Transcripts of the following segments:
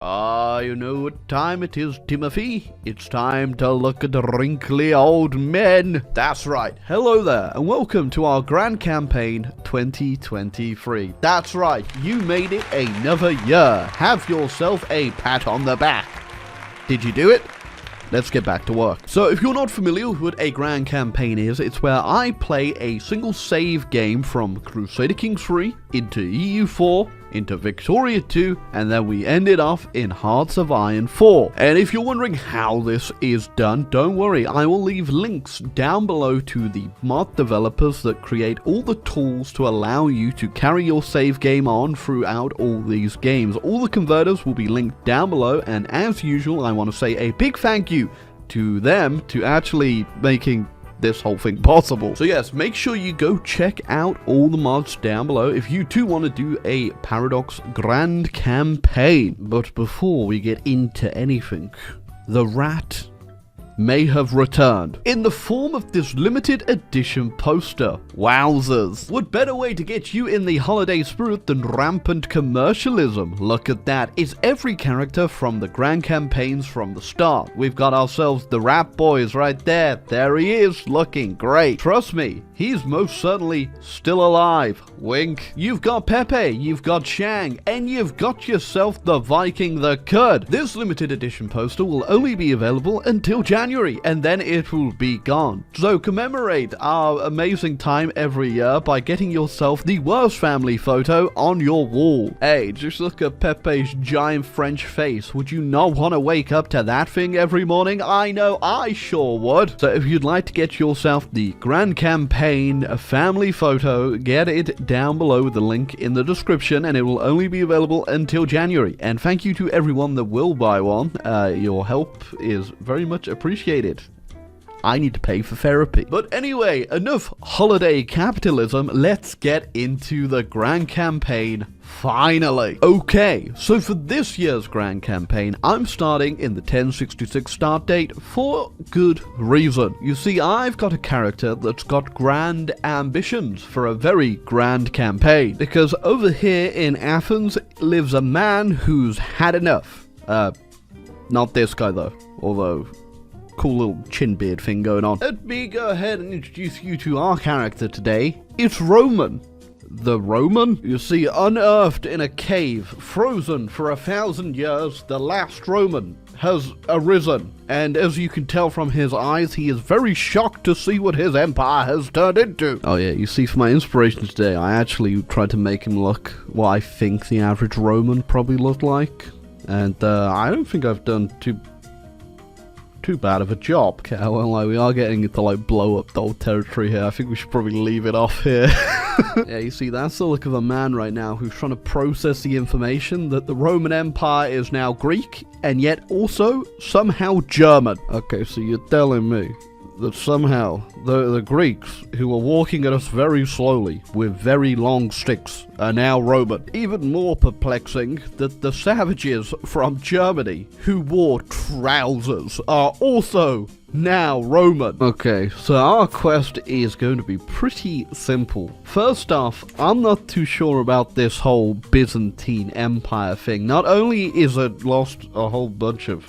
You know what time it is, Timothy? It's time to look at the wrinkly old men. That's right. Hello there, and welcome to our Grand Campaign 2023. That's right, you made it another year. Have yourself a pat on the back. Did you do it? Let's get back to work. So if you're not familiar with what a Grand Campaign is, it's where I play a single save game from Crusader Kings 3 into EU4, into Victoria 2, and then we end it off in Hearts of Iron 4. And if you're wondering how this is done, don't worry, I will leave links down below to the mod developers that create all the tools to allow you to carry your save game on throughout all these games. All the converters will be linked down below, and as usual, I want to say a big thank you to them to actually making this whole thing possible. So yes, make sure you go check out all the mods down below if you too want to do a Paradox Grand Campaign. But before we get into anything, the rat may have returned in the form of this limited edition poster. Wowzers. What better way to get you in the holiday spirit than rampant commercialism? Look at that. It's every character from the Grand Campaigns from the start. We've got ourselves the Rat Boys right there. There he is, looking great. Trust me, he's most certainly still alive. Wink. You've got Pepe, you've got Shang, and you've got yourself the Viking the Cud. This limited edition poster will only be available until January, and then it will be gone. So commemorate our amazing time every year by getting yourself the worst family photo on your wall. Hey, just look at Pepe's giant French face. Would you not want to wake up to that thing every morning? I know I sure would. So if you'd like to get yourself the Grand Campaign family photo, get it down below with the link in the description, and it will only be available until January. And thank you to everyone that will buy one. Your help is very much appreciated. I need to pay for therapy. But anyway, enough holiday capitalism. Let's get into the Grand Campaign finally. Okay, so for this year's Grand Campaign, I'm starting in the 1066 start date for good reason. You see, I've got a character that's got grand ambitions for a very grand campaign, because over here in Athens lives a man who's had enough. Not this guy though, although cool little chin beard thing going on. Let me go ahead and introduce you to our character today. It's Roman. The Roman? You see, unearthed in a cave, frozen for 1,000 years, the last Roman has arisen. And as you can tell from his eyes, he is very shocked to see what his empire has turned into. Oh yeah, you see, for my inspiration today, I actually tried to make him look what I think the average Roman probably looked like. And I don't think I've done too bad of a job. Okay, well, we are getting into blow up the old territory here. I think we should probably leave it off here. Yeah, you see, that's the look of a man right now who's trying to process the information that the Roman Empire is now Greek and yet also somehow German. Okay, so you're telling me that somehow the Greeks, who were walking at us very slowly with very long sticks, are now Roman. Even more perplexing that the savages from Germany who wore trousers are also now Roman. Okay, so our quest is going to be pretty simple. First off, I'm not too sure about this whole Byzantine Empire thing. Not only is it lost a whole bunch of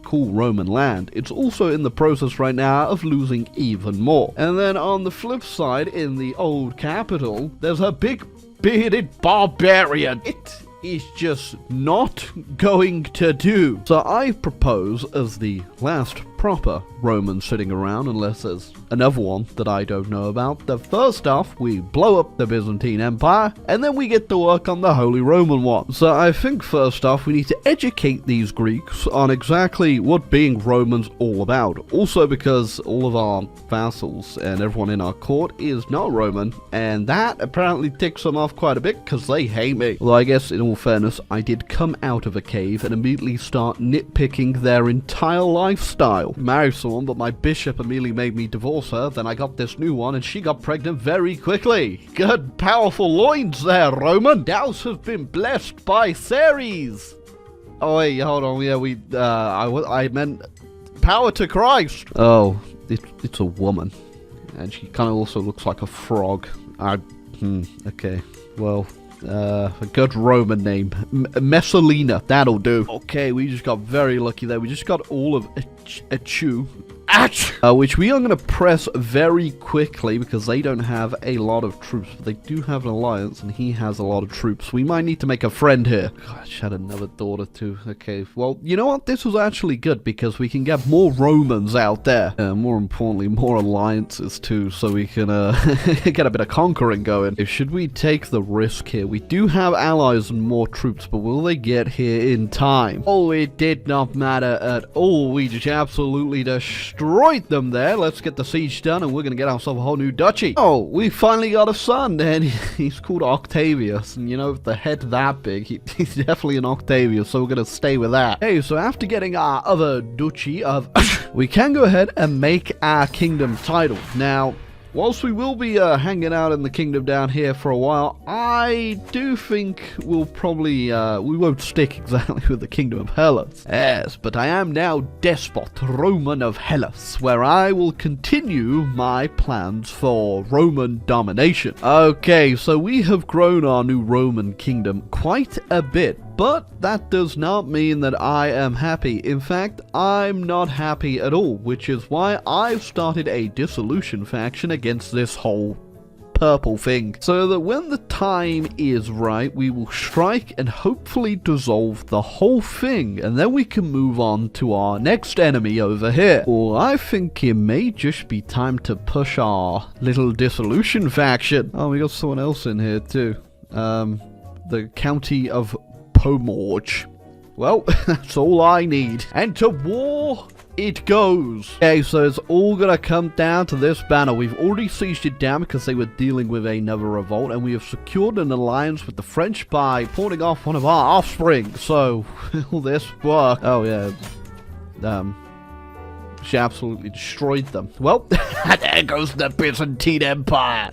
cool Roman land, it's also in the process right now of losing even more. And then on the flip side, in the old capital, there's a big bearded barbarian. It is just not going to do. So I propose, as the last proper Roman sitting around, unless there's another one that I don't know about, that first off we blow up the Byzantine Empire, and then we get to work on the Holy Roman one. So I think first off we need to educate these Greeks on exactly what being Roman's all about. Also because all of our vassals and everyone in our court is not Roman, and that apparently ticks them off quite a bit because they hate me. Although I guess in all fairness, I did come out of a cave and immediately start nitpicking their entire lifestyle. Married someone, but my bishop immediately made me divorce her. Then I got this new one, and she got pregnant very quickly. Good, powerful loins there, Roman. Douse have been blessed by Ceres. Oh wait, hold on. Yeah, I meant power to Christ. Oh, it's a woman, and she kind of also looks like a frog. Okay, well, A good Roman name. Messalina. That'll do. Okay, we just got very lucky there. We just got all of Achu. Which we are going to press very quickly because they don't have a lot of troops. But they do have an alliance and he has a lot of troops. We might need to make a friend here. Gosh, I had another daughter too. Okay, well, you know what? This was actually good because we can get more Romans out there. More importantly, more alliances too, so we can get a bit of conquering going. Should we take the risk here? We do have allies and more troops, but will they get here in time? Oh, it did not matter at all. We just absolutely destroyed them there. Let's get the siege done and we're gonna get ourselves a whole new duchy. Oh, we finally got a son and he's called Octavius, and you know, if the head that big, he's definitely an Octavius, so we're gonna stay with that. Hey, so after getting our other duchy of we can go ahead and make our kingdom title. Now, whilst we will be hanging out in the kingdom down here for a while, I do think we'll probably, we won't stick exactly with the kingdom of Hellas. Yes, but I am now despot Roman of Hellas, where I will continue my plans for Roman domination. Okay, so we have grown our new Roman kingdom quite a bit. But that does not mean that I am happy. In fact, I'm not happy at all, which is why I've started a dissolution faction against this whole purple thing. So that when the time is right, we will strike and hopefully dissolve the whole thing, and then we can move on to our next enemy over here. Or I think it may just be time to push our little dissolution faction. Oh, we got someone else in here too. The county of Pomorge. Well, that's all I need. And to war it goes. Okay, so it's all gonna come down to this banner. We've already sieged it down because they were dealing with another revolt, and we have secured an alliance with the French by pawning off one of our offspring. So, will this work? Oh, yeah. She absolutely destroyed them. Well, there goes the Byzantine Empire.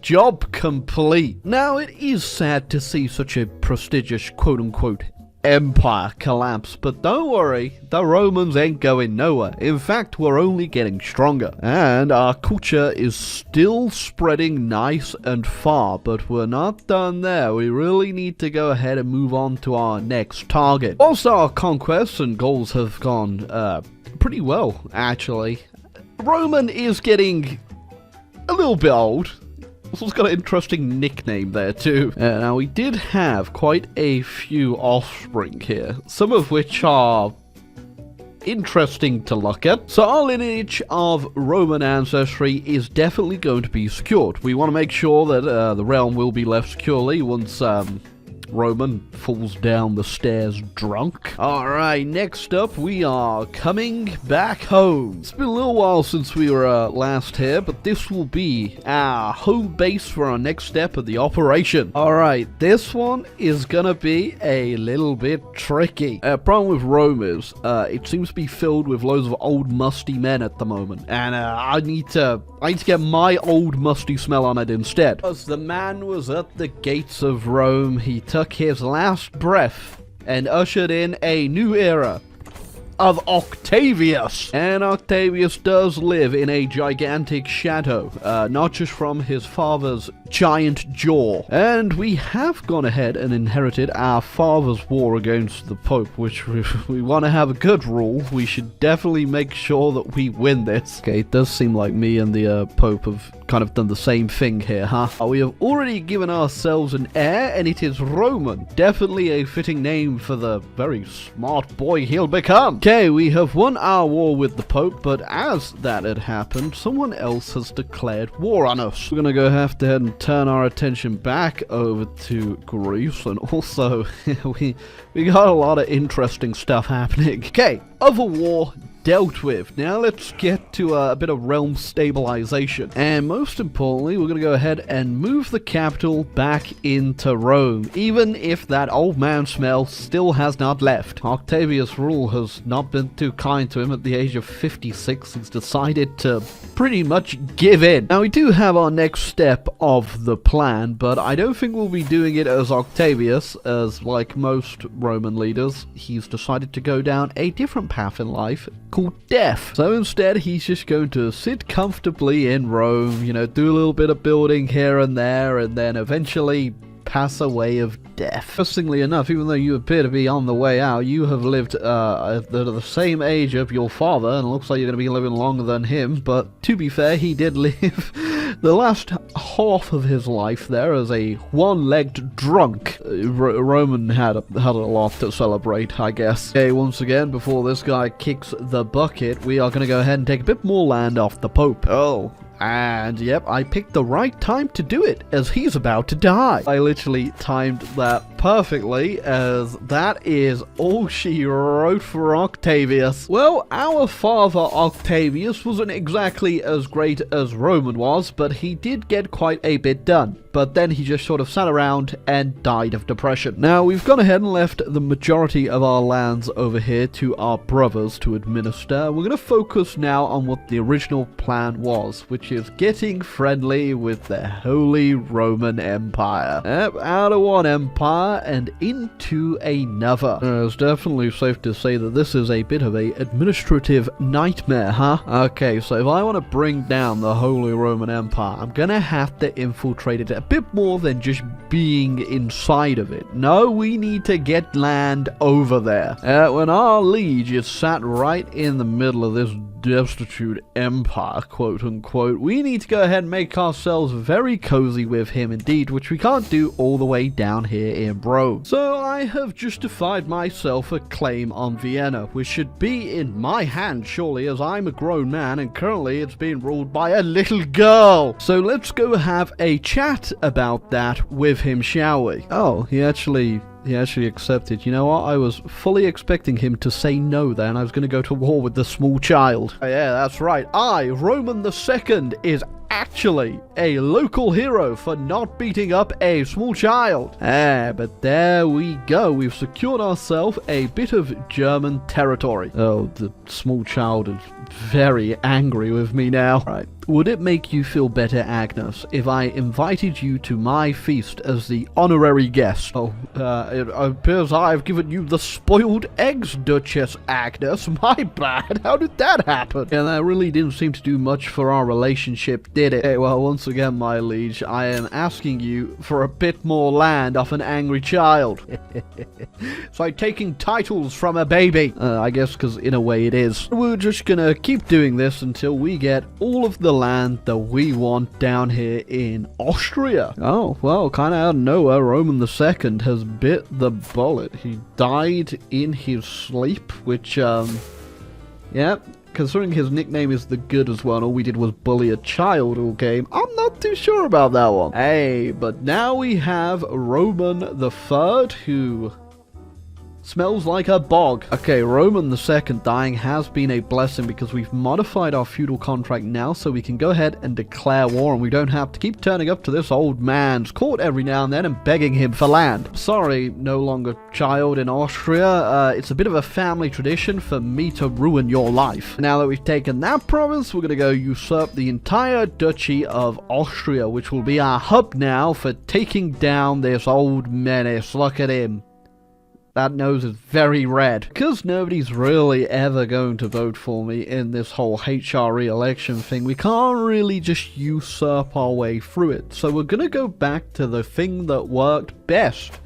Job complete. Now, it is sad to see such a prestigious quote-unquote empire collapse, but don't worry, the Romans ain't going nowhere. In fact, we're only getting stronger, and our culture is still spreading nice and far, but we're not done there. We really need to go ahead and move on to our next target. Also, our conquests and goals have gone pretty well, actually. Roman is getting a little bit old. This one's got an interesting nickname there too. Now, we did have quite a few offspring here, some of which are interesting to look at. So our lineage of Roman ancestry is definitely going to be secured. We want to make sure that the realm will be left securely once Roman falls down the stairs drunk. Alright, next up we are coming back home. It's been a little while since we were last here, but this will be our home base for our next step of the operation. Alright, this one is gonna be a little bit tricky. Problem with Rome is, it seems to be filled with loads of old musty men at the moment, and I need to get my old musty smell on it instead. As the man was at the gates of Rome, he took his last breath and ushered in a new era of Octavius. And Octavius does live in a gigantic shadow, not just from his father's giant jaw. And we have gone ahead and inherited our father's war against the Pope, which we want to have a good rule. We should definitely make sure that we win this. Okay, it does seem like me and the Pope have kind of done the same thing here, huh? We have already given ourselves an heir, and it is Roman. Definitely a fitting name for the very smart boy he'll become. Okay, we have won our war with the Pope, but as that had happened, someone else has declared war on us. We're gonna go have to head and turn our attention back over to Greece, and also we got a lot of interesting stuff happening. Okay, other war dealt with. Now let's get to a bit of realm stabilization. And most importantly, we're going to go ahead and move the capital back into Rome, even if that old man smell still has not left. Octavius' rule has not been too kind to him. At the age of 56, he's decided to pretty much give in. Now, we do have our next step of the plan, but I don't think we'll be doing it as Octavius, as like most Roman leaders, he's decided to go down a different path in life called death. So instead, he's just going to sit comfortably in Rome, you know, do a little bit of building here and there, and then eventually pass away of death. Interestingly enough, even though you appear to be on the way out, you have lived at the same age of your father, and it looks like you're going to be living longer than him, but to be fair, he did live the last half of his life there as a one-legged drunk. Roman had a lot to celebrate, I guess. Okay, once again, before this guy kicks the bucket, we are going to go ahead and take a bit more land off the Pope. Oh. And yep, I picked the right time to do it, as he's about to die. I literally timed that perfectly, as that is all she wrote for Octavius. Well, our father Octavius wasn't exactly as great as Roman was, but he did get quite a bit done. But then he just sort of sat around and died of depression. Now, we've gone ahead and left the majority of our lands over here to our brothers to administer. We're going to focus now on what the original plan was, which is getting friendly with the Holy Roman Empire. Yep, out of one empire and into another. It's definitely safe to say that this is a bit of a administrative nightmare, huh? Okay, so if I want to bring down the Holy Roman Empire, I'm going to have to infiltrate it a bit more than just being inside of it. No, we need to get land over there. When our liege is sat right in the middle of this destitute empire, quote unquote, we need to go ahead and make ourselves very cozy with him indeed, which we can't do all the way down here in Rome. So I have justified myself a claim on Vienna, which should be in my hand surely, as I'm a grown man and currently it's being ruled by a little girl. So let's go have a chat about that with him, shall we? Oh, he actually accepted. You know what? I was fully expecting him to say no there, and I was going to go to war with the small child. Oh, yeah, that's right. Roman II, is actually a local hero for not beating up a small child. But there we go. We've secured ourselves a bit of German territory. Oh, the small child is very angry with me now. Right. Would it make you feel better, Agnes, if I invited you to my feast as the honorary guest? Oh, it appears I've given you the spoiled eggs, Duchess Agnes. My bad. How did that happen? Yeah, that really didn't seem to do much for our relationship, did it? Hey, well, once again, my liege, I am asking you for a bit more land off an angry child. It's like taking titles from a baby. I guess because in a way it is. We're just gonna keep doing this until we get all of the land that we want down here in Austria. Oh, well, kind of out of nowhere, Roman II has bit the bullet. He died in his sleep, which, yeah, considering his nickname is the Good as well, and all we did was bully a child all game, I'm not too sure about that one. Hey, but now we have Roman III, who smells like a bog. Okay, Roman II dying has been a blessing because we've modified our feudal contract now so we can go ahead and declare war and we don't have to keep turning up to this old man's court every now and then and begging him for land. Sorry, no longer child in Austria. It's a bit of a family tradition for me to ruin your life. Now that we've taken that province, we're going to go usurp the entire Duchy of Austria, which will be our hub now for taking down this old menace. Look at him. That nose is very red. Because nobody's really ever going to vote for me in this whole HRE election thing, we can't really just usurp our way through it. So we're going to go back to the thing that worked best.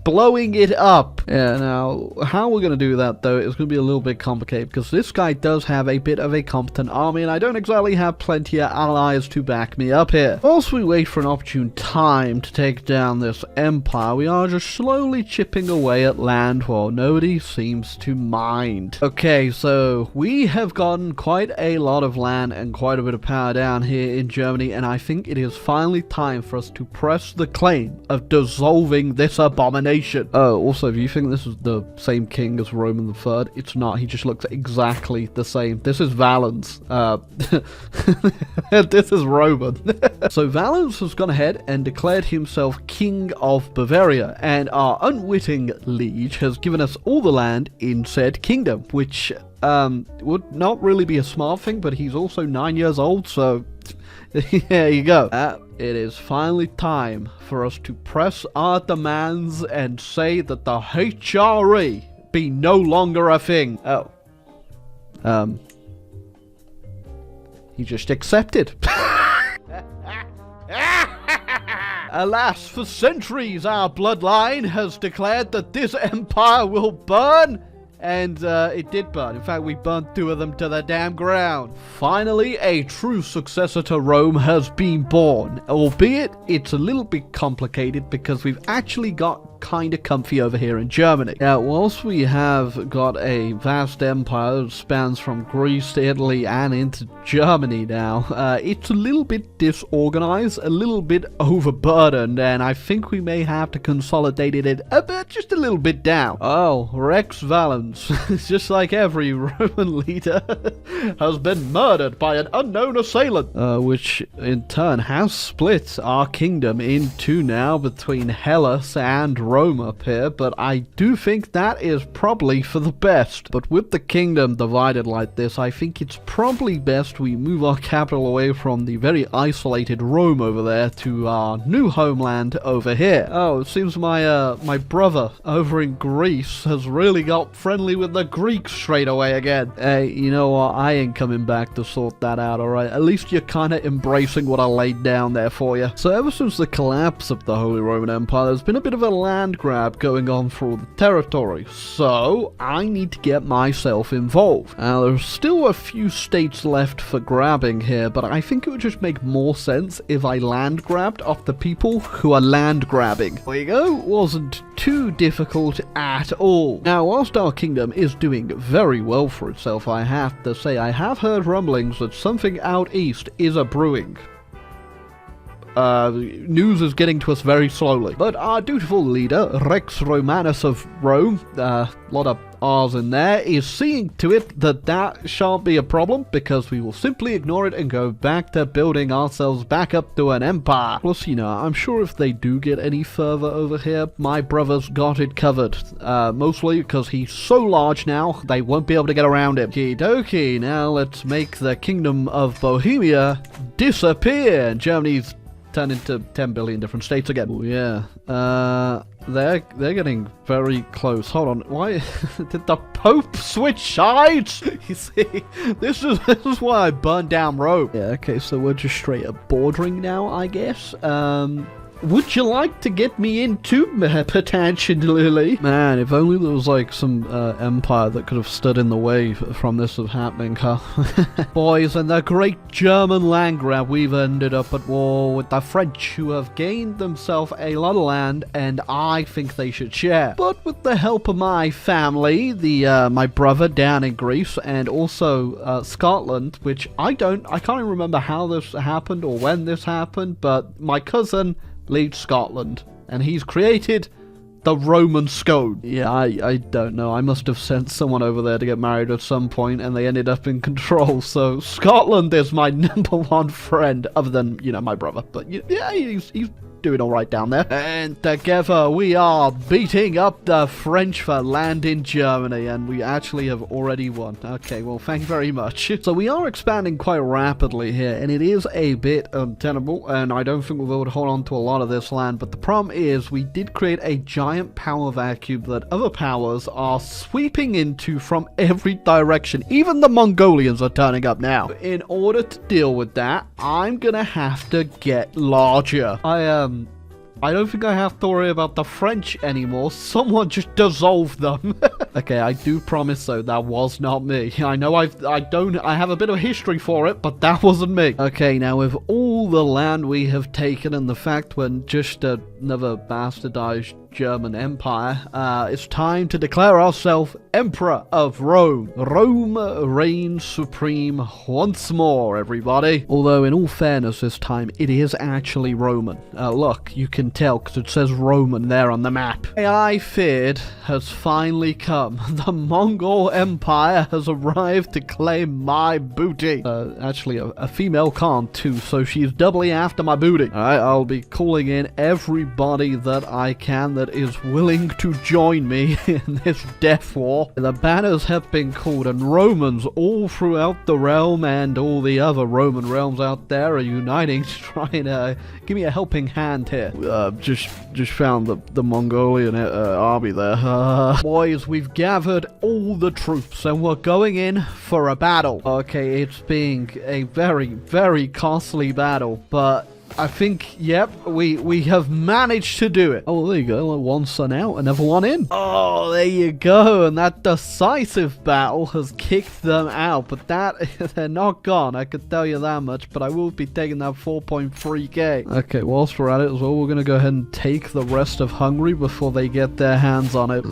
Blowing it up. Yeah, now, how we're going to do that, though, is going to be a little bit complicated, because this guy does have a bit of a competent army, and I don't exactly have plenty of allies to back me up here. Whilst we wait for an opportune time to take down this empire, we are just slowly chipping away at land while nobody seems to mind. Okay, so we have gotten quite a lot of land and quite a bit of power down here in Germany, and I think it is finally time for us to press the claim of dissolving this abomination. Oh, also, if you think this is the same king as Roman III, it's not. He just looks exactly the same. This is Valens. This is Roman. So Valens has gone ahead and declared himself King of Bavaria, and our unwitting liege has given us all the land in said kingdom, which would not really be a smart thing, but he's also 9 years old, so there you go. It is finally time for us to press our demands and say that the HRE be no longer a thing. Oh. He just accepted. Alas, for centuries our bloodline has declared that this empire will burn. And it did burn. In fact, we burnt 2 of them to the damn ground. Finally, a true successor to Rome has been born. Albeit, it's a little bit complicated because we've actually got kind of comfy over here in Germany. Now, whilst we have got a vast empire that spans from Greece to Italy and into Germany now, it's a little bit disorganized, a little bit overburdened, and I think we may have to consolidate it a bit, just a little bit down. Oh, Rex Valens, just like every Roman leader, has been murdered by an unknown assailant, which in turn has split our kingdom in 2 now between Hellas and Rome up here, but I do think that is probably for the best. But with the kingdom divided like this, I think it's probably best we move our capital away from the very isolated Rome over there to our new homeland over here. Oh, it seems my brother over in Greece has really got friendly with the Greeks straight away again. Hey, you know what? I ain't coming back to sort that out, alright? At least you're kind of embracing what I laid down there for you. So ever since the collapse of the Holy Roman Empire, there's been a bit of a land grab going on for all the territory, so I need to get myself involved. Now, there's still a few states left for grabbing here, but I think it would just make more sense if I land grabbed off the people who are land grabbing. There you go, wasn't too difficult at all. Now, whilst our kingdom is doing very well for itself, I have to say I have heard rumblings that something out east is a-brewing. News is getting to us very slowly. But our dutiful leader, Rex Romanus of Rome, a lot of R's in there, is seeing to it that that shan't be a problem, because we will simply ignore it and go back to building ourselves back up to an empire. Plus, you know, I'm sure if they do get any further over here, my brother's got it covered. Mostly because he's so large now, they won't be able to get around him. Okie dokie, now let's make the Kingdom of Bohemia disappear. Germany's turned into 10 billion different states again. Oh, yeah. They're getting very close. Hold on. Why did the Pope switch sides? You see, this is why I burned down Rome. Yeah, okay, so we're just straight up bordering now, I guess. Would you like to get me into potentially? Man, if only there was like some empire that could have stood in the way from this of happening, huh? Boys, and the great German land grab, we've ended up at war with the French, who have gained themselves a lot of land, and I think they should share. But with the help of my family, my brother down in Greece, and also Scotland, which I can't even remember how this happened or when this happened, but my cousin leads Scotland, and he's created the Roman scone. Yeah, I don't know. I must have sent someone over there to get married at some point, and they ended up in control. So Scotland is my #1 friend, other than, you know, my brother. But yeah, he's doing all right down there. And together we are beating up the French for land in Germany, and we actually have already won. Okay, well, thank you very much. So we are expanding quite rapidly here, and it is a bit untenable, and I don't think we'll be able to hold on to a lot of this land. But the problem is we did create a giant power vacuum that other powers are sweeping into from every direction. Even the Mongolians are turning up now. In order to deal with that, I'm gonna have to get larger. I don't think I have to worry about the French anymore. Someone just dissolved them. Okay, I do promise though, that was not me. I know I have a bit of history for it, but that wasn't me. Okay, now with all the land we have taken and the fact we're just another bastardized German Empire, it's time to declare ourselves Emperor of Rome. Rome reigns supreme once more, everybody. Although, in all fairness, this time, it is actually Roman. Look, you can tell, because it says Roman there on the map. I feared has finally come. The Mongol Empire has arrived to claim my booty. Actually, a female can't too, so she's doubly after my booty. Alright, I'll be calling in every everybody that I can that is willing to join me in this death war. The banners have been called, and Romans all throughout the realm and all the other Roman realms out there are uniting to try and give me a helping hand here. Just found the Mongolian army there. Boys, we've gathered all the troops and we're going in for a battle. Okay, it's being a very, very costly battle, but I think, yep, we have managed to do it. Oh, there you go. One son out, another one in. Oh, there you go. And that decisive battle has kicked them out. But they're not gone. I could tell you that much. But I will be taking that 4.3k. Okay, whilst we're at it as well, we're going to go ahead and take the rest of Hungary before they get their hands on it.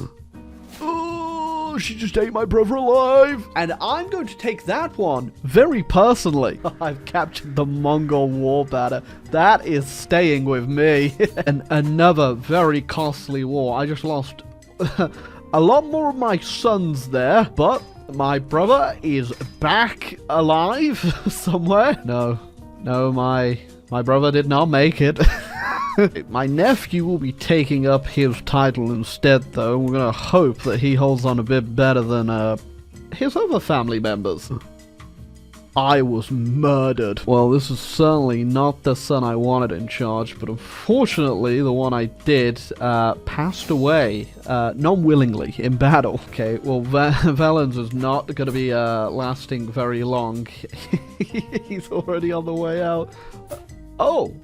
She just ate my brother alive. And I'm going to take that one very personally. I've captured the Mongol war banner. That is staying with me. And another very costly war. I just lost a lot more of my sons there, but my brother is back alive somewhere. No, my brother did not make it. My nephew will be taking up his title instead, though. We're gonna hope that he holds on a bit better than his other family members. I was murdered. Well, this is certainly not the son I wanted in charge, but unfortunately, the one I did passed away non-willingly in battle. Okay, well, Valens is not going to be lasting very long. He's already on the way out. Oh!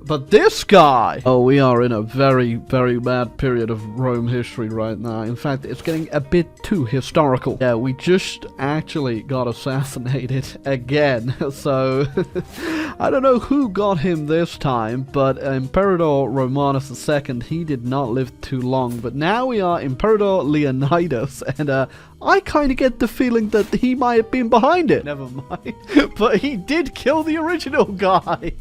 But this guy! Oh, we are in a very, very bad period of Rome history right now. In fact, it's getting a bit too historical. Yeah, we just actually got assassinated again. So, I don't know who got him this time, but Imperator Romanus II, he did not live too long. But now we are Imperator Leonidas, and I kind of get the feeling that he might have been behind it. Never mind. But he did kill the original guy.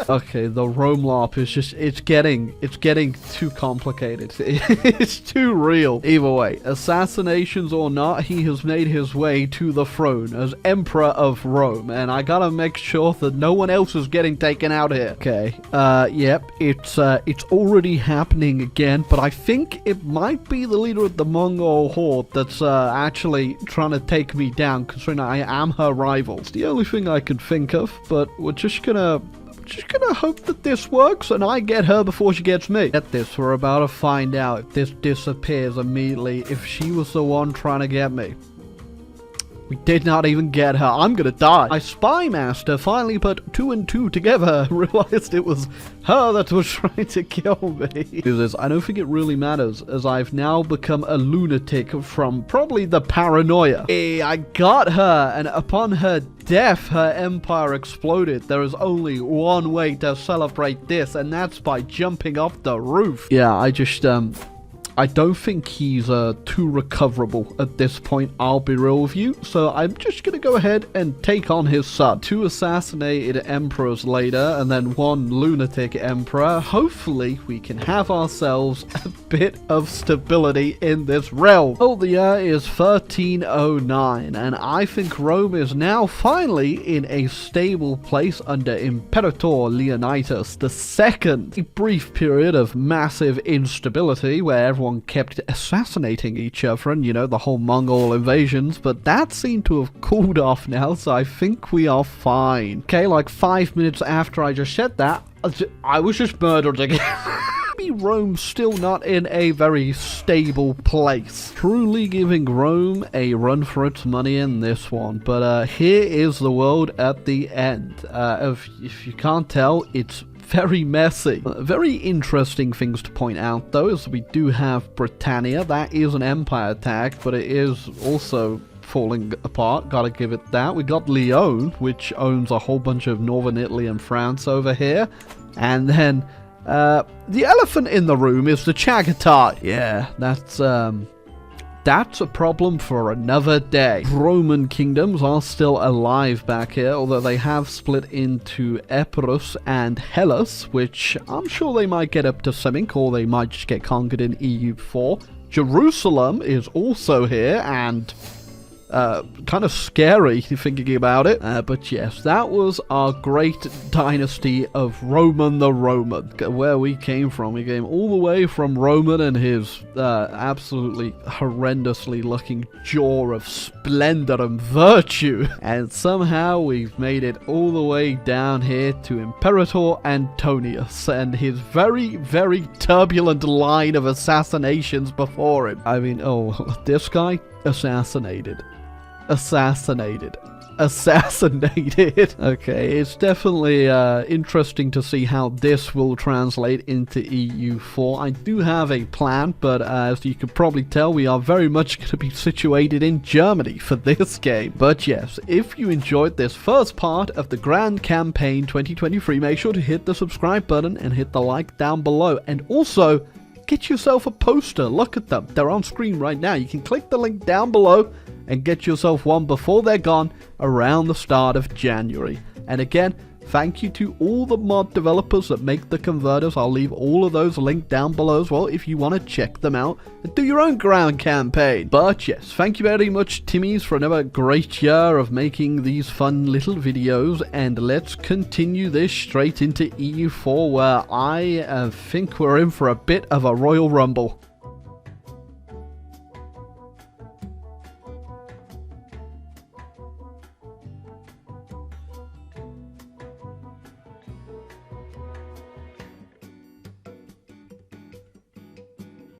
Okay, the Rome LARP is just, it's getting too complicated. It's too real. Either way, assassinations or not, he has made his way to the throne as Emperor of Rome. And I gotta make sure that no one else is getting taken out here. Okay, yep, it's already happening again. But I think it might be the leader of the Mongol horde that's actually trying to take me down, considering I am her rival. It's the only thing I could think of, but we're just gonna hope that this works and I get her before she gets me. Get this, we're about to find out if this disappears immediately, if she was the one trying to get me. We did not even get her. I'm gonna die. My spy master finally put 2 and 2 together, realized it was her that was trying to kill me. I don't think it really matters, as I've now become a lunatic from probably the paranoia. Hey, I got her, and upon her death, her empire exploded. There is only one way to celebrate this, and that's by jumping off the roof. Yeah, I don't think he's too recoverable at this point, I'll be real with you, so I'm just gonna go ahead and take on his son. 2 assassinated emperors later, and then 1 lunatic emperor. Hopefully, we can have ourselves a bit of stability in this realm. Oh, the year is 1309, and I think Rome is now finally in a stable place under Imperator Leonidas II. A brief period of massive instability where everyone kept assassinating each other, and you know, the whole Mongol invasions, but that seemed to have cooled off now, so I think we are fine. Okay, like 5 minutes after I just said that, I was just murdered again. Maybe Rome's still not in a very stable place. Truly giving Rome a run for its money in this one, but here is the world at the end. If you can't tell, it's very messy. Very interesting things to point out, though, is we do have Britannia. That is an empire attack, but it is also falling apart. Gotta give it that. We got Lyon, which owns a whole bunch of northern Italy and France over here. And then, the elephant in the room is the Chagatai. Yeah, that's a problem for another day. Roman kingdoms are still alive back here, although they have split into Epirus and Hellas, which I'm sure they might get up to something, or they might just get conquered in EU4. Jerusalem is also here, and kind of scary thinking about it. But yes, that was our great dynasty of Roman the Roman, where we came from. We came all the way from Roman and his absolutely horrendously looking jaw of splendor and virtue. And somehow we've made it all the way down here to Imperator Antonius and his very, very turbulent line of assassinations before him. I mean, oh, this guy assassinated. Assassinated. Okay, it's definitely interesting to see how this will translate into EU4. I do have a plan, but as you can probably tell, we are very much going to be situated in Germany for this game. But yes, if you enjoyed this first part of the Grand Campaign 2023, make sure to hit the subscribe button and hit the like down below. And also, get yourself a poster. Look at them. They're on screen right now. You can click the link down below and get yourself one before they're gone around the start of January. And again, thank you to all the mod developers that make the converters. I'll leave all of those linked down below as well if you want to check them out and do your own Grand Campaign. But yes, thank you very much, Timmies, for another great year of making these fun little videos. And let's continue this straight into EU4, where I think we're in for a bit of a Royal Rumble.